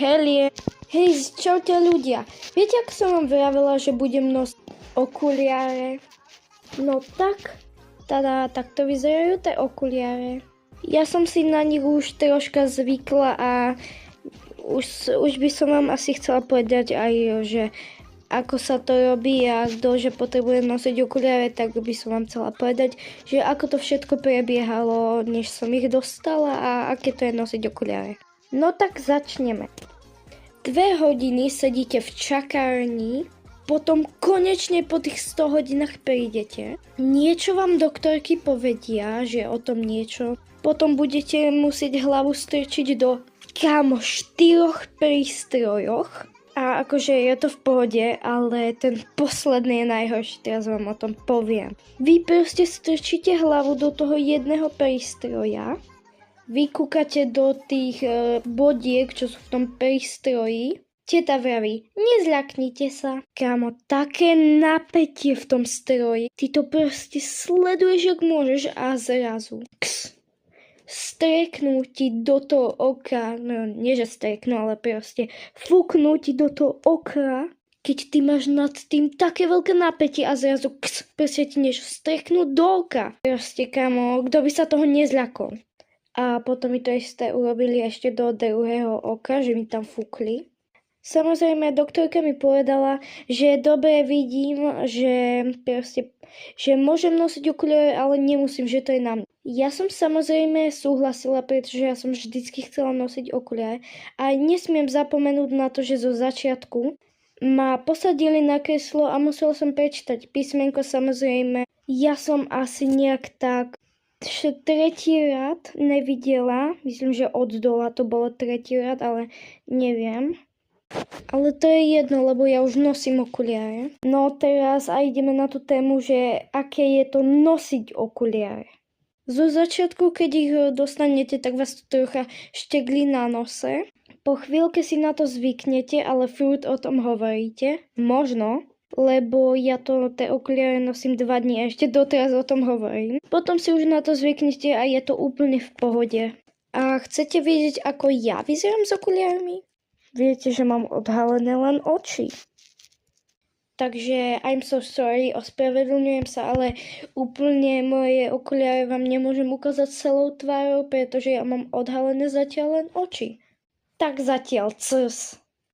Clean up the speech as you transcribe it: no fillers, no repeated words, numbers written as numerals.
Helie. Hej, čaute ľudia. Viete, ako som vám vravela, že budem nosiť okuliare? No tak, takto vyzerajú tie okuliare. Ja som si na nich už troška zvykla a už by som vám asi chcela povedať aj, že ako sa to robí a kto, že potrebuje nosiť okuliare, tak by som vám chcela povedať, že ako to všetko prebiehalo, než som ich dostala a aké to je nosiť okuliare. No tak začneme. 2 hodiny sedíte v čakárni, potom konečne po tých 100 hodinách prídete. Niečo vám doktorky povedia, že o tom niečo. Potom budete musieť hlavu strčiť do 4 prístrojoch. A akože je to v pohode, ale ten posledný je najhorší, teraz vám o tom poviem. Vy proste strčíte hlavu do toho jedného prístroja. Vy kúkate do tých bodiek, čo sú v tom prístroji. Teta vraví, nezľaknite sa. Kámo, také napätie v tom stroji. Ty to proste sleduješ, ak môžeš a zrazu. Streknú ti do toho oka, no nie že streknú, ale proste fúknú ti do toho oka, keď ty máš nad tým také veľké napätie a zrazu proste ti niečo streknú do oka. Proste, kámo, kto by sa toho nezľakol. A potom mi to isté urobili ešte do druhého oka, že mi tam fúkli. Samozrejme, doktorka mi povedala, že dobre vidím, že môžem nosiť okuliare, ale nemusím, že to je na mňa. Ja som samozrejme súhlasila, pretože ja som vždycky chcela nosiť okuliare a nesmiem zapomenúť na to, že zo začiatku ma posadili na kreslo a musela som prečítať písmenko samozrejme. Ja som asi nejak tak 3. rad nevidela, myslím, že od dola to bolo 3. rad, ale neviem. Ale to je jedno, lebo ja už nosím okuliare. No teraz a ideme na tú tému, že aké je to nosiť okuliare. Zo začiatku, keď ich dostanete, tak vás to trocha šteglí na nose. Po chvíľke si na to zvyknete, ale furt o tom hovoríte. Možno. Lebo ja tie okuliare nosím 2 dní a ešte doteraz o tom hovorím. Potom si už na to zvyknete a je to úplne v pohode. A chcete vedieť, ako ja vyzerám s okuliarmi? Viete, že mám odhalené len oči. Takže I'm so sorry, ospravedlňujem sa, ale úplne moje okuliare vám nemôžem ukázať celou tvárou, pretože ja mám odhalené zatiaľ len oči. Tak zatiaľ, cus.